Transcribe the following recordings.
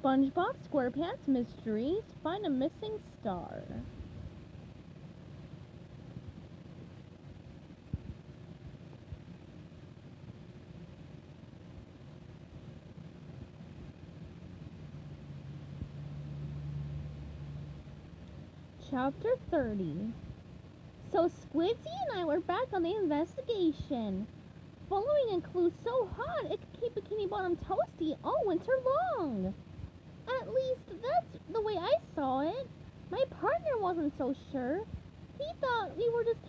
SpongeBob SquarePants Mysteries Find a Missing Star. Chapter 30. So Squidzy and I were back on the investigation. Following a clue so hot it could keep Bikini Bottom toasty all winter long. At least that's the way I saw it. My partner wasn't so sure. He thought we were just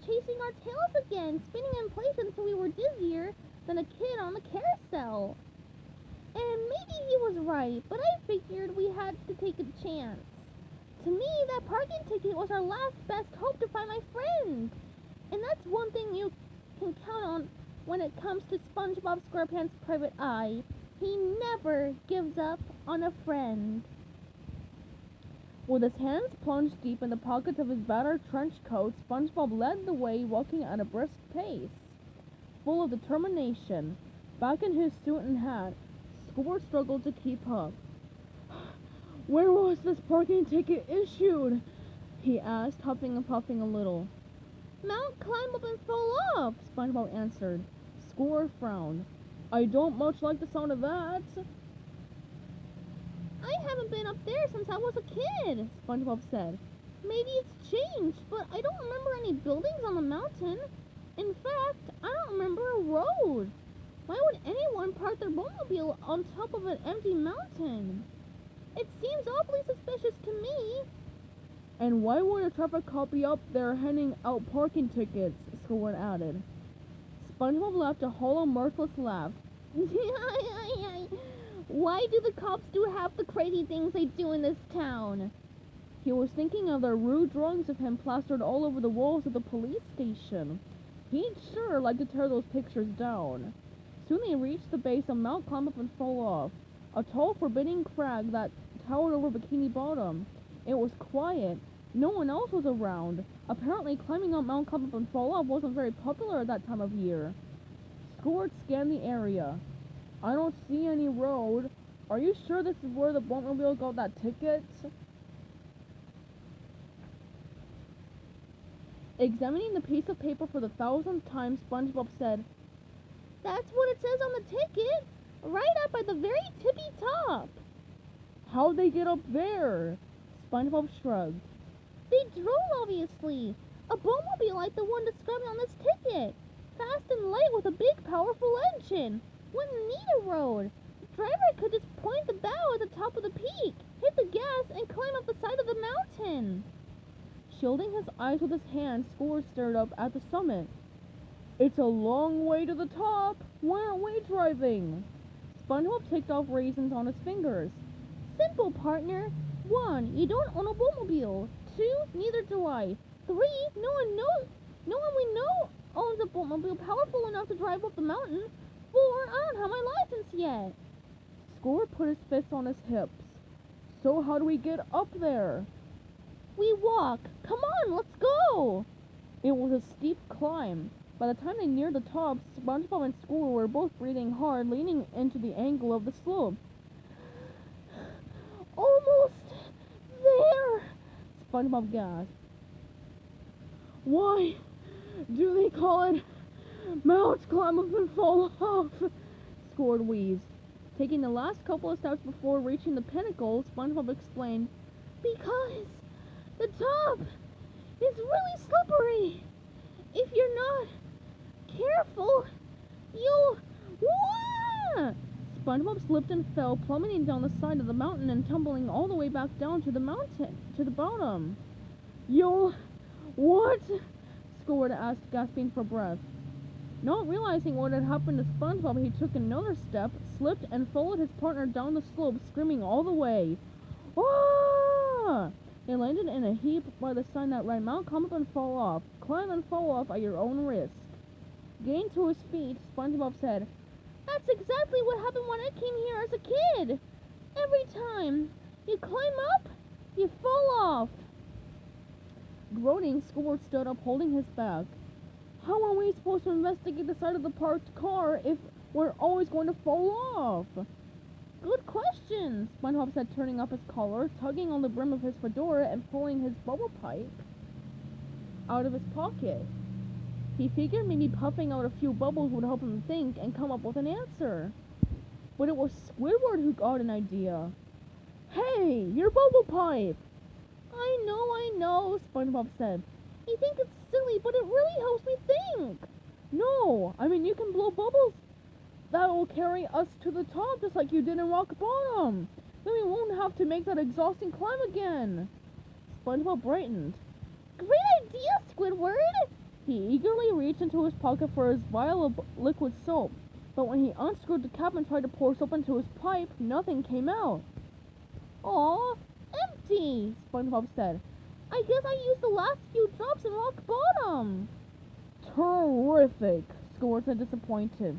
chasing our tails again, spinning in place until we were dizzier than a kid on the carousel. And maybe he was right, but I figured we had to take a chance. To me, that parking ticket was our last best hope to find my friend. And that's one thing you can count on when it comes to SpongeBob SquarePants' private eye. He never gives up on a friend. With his hands plunged deep in the pockets of his battered trench coat, SpongeBob led the way, walking at a brisk pace. Full of determination, back in his suit and hat, Squidward struggled to keep up. "Where was this parking ticket issued?" he asked, huffing and puffing a little. "Mount Climb Up and Fall Off," SpongeBob answered. Squidward frowned. "I don't much like the sound of that." "I haven't been up there since I was a kid," SpongeBob said. "Maybe it's changed, but I don't remember any buildings on the mountain. In fact, I don't remember a road. Why would anyone park their boatmobile on top of an empty mountain? It seems awfully suspicious to me." "And why would a traffic cop be up there handing out parking tickets?" Squidward added. SpongeBob laughed a hollow, mirthless laugh. "Why do the cops do half the crazy things they do in this town?" He was thinking of their rude drawings of him plastered all over the walls of the police station. He'd sure like to tear those pictures down. Soon they reached the base of Mount Climb Up and Fall Off, a tall, forbidding crag that towered over Bikini Bottom. It was quiet. No one else was around. Apparently, climbing up Mount Climb Up and Fall Off wasn't very popular at that time of year. Squidward scanned the area. "I don't see any road. Are you sure this is where the boatmobile got that ticket?" Examining the piece of paper for the 1,000th time, SpongeBob said, "That's what it says on the ticket, right up at the very tippy top." "How'd they get up there?" SpongeBob shrugged. "They drove, obviously. A boatmobile like the one described on this ticket. Fast and light with a big, powerful engine. Wouldn't need a road. The driver could just point the bow at the top of the peak, hit the gas, and climb up the side of the mountain." Shielding his eyes with his hand, Squidward stared up at the summit. "It's a long way to the top. Why aren't we driving?" SpongeBob ticked off raisins on his fingers. "Simple, partner. 1. You don't own a boatmobile. 2. Neither do I. 3. No one we know owns a boatmobile powerful enough to drive up the mountain. 4. I don't have my license yet." Squidward put his fists on his hips. "So how do we get up there?" "We walk. Come on, let's go." It was a steep climb. By the time they neared the top, SpongeBob and Squidward were both breathing hard, leaning into the angle of the slope. "Almost there," SpongeBob gasped. "Why do they call it Mount Climb Up and Fall Off?" Squidward wheezed. Taking the last couple of steps before reaching the pinnacle, SpongeBob explained, "Because the top is really slippery. If you're not careful, you'll..." Wah! SpongeBob slipped and fell, plummeting down the side of the mountain and tumbling all the way back down to the bottom. "You'll... what?" Squidward asked, gasping for breath. Not realizing what had happened to SpongeBob, he took another step, slipped, and followed his partner down the slope, screaming all the way. "Ah!" They landed in a heap by the sign that read, "Mount Climb Up and Fall Off. Climb and fall off at your own risk." Getting to his feet, SpongeBob said, "That's exactly what happened when I came here as a kid. Every time you climb up, you fall off." Groaning, Squidward stood up, holding his back. "How are we supposed to investigate the side of the parked car if we're always going to fall off?" Good question, SpongeBob said, turning up his collar, tugging on the brim of his fedora, and pulling his bubble pipe out of his pocket. He figured maybe puffing out a few bubbles would help him think and come up with an answer. But it was Squidward who got an idea. Hey, your bubble pipe! I know, SpongeBob said. You think it's silly, but it really helps me think. No, I mean you can blow bubbles that will carry us to the top just like you did in Rock Bottom. Then we won't have to make that exhausting climb again. SpongeBob brightened. Great idea, Squidward! He eagerly reached into his pocket for his vial of liquid soap, but when he unscrewed the cap and tried to pour soap into his pipe, nothing came out. Aw, empty, SpongeBob said. I guess I used the last few drops in Rock Bottom. Terrific, Squidward said, disappointed.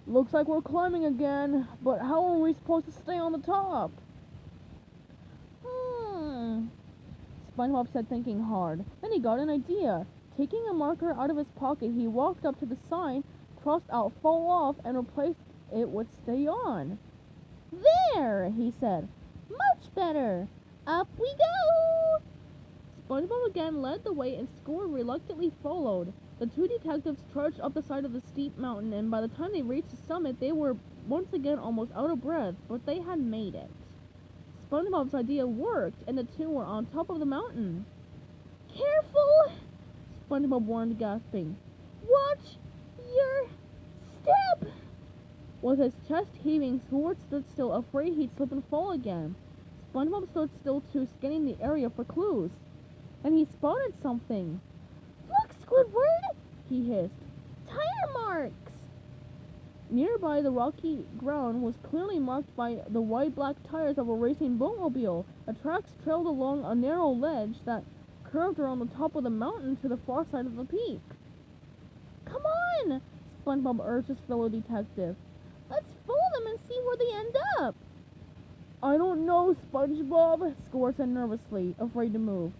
Looks like we're climbing again, but how are we supposed to stay on the top? SpongeBob said, thinking hard. Then he got an idea. Taking a marker out of his pocket, he walked up to the sign, crossed out fall off, and replaced it with stay on. There, he said. Much better. Up we go! SpongeBob again led the way and Squidward reluctantly followed. The two detectives trudged up the side of the steep mountain, and by the time they reached the summit, they were once again almost out of breath, but they had made it. SpongeBob's idea worked, and the two were on top of the mountain. Careful! SpongeBob warned, gasping. Watch your step! With his chest heaving, Squidward stood still, afraid he'd slip and fall again. SpongeBob stood still too, scanning the area for clues. And he spotted something. Look, Squidward! He hissed. Tire marks! Nearby, the rocky ground was clearly marked by the wide black tires of a racing boatmobile. The tracks trailed along a narrow ledge that curved around the top of the mountain to the far side of the peak. Come on! SpongeBob urged his fellow detective. Let's follow them and see where they end up. I don't know, SpongeBob, Squidward said nervously, afraid to move.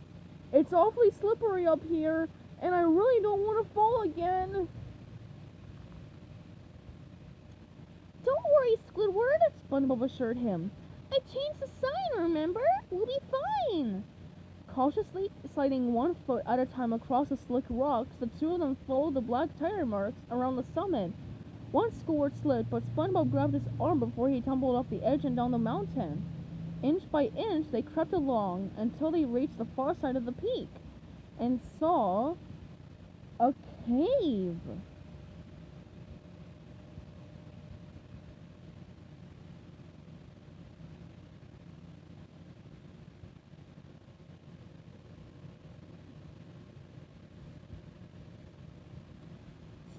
It's awfully slippery up here, and I really don't want to fall again. Don't worry, Squidward, SpongeBob assured him. I changed the sign, remember? We'll be fine. Cautiously sliding one foot at a time across the slick rocks, the two of them followed the black tire marks around the summit. Once Squidward slipped, but SpongeBob grabbed his arm before he tumbled off the edge and down the mountain. Inch by inch, they crept along until they reached the far side of the peak and saw a cave.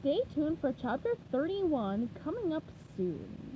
Stay tuned for chapter 31 coming up soon.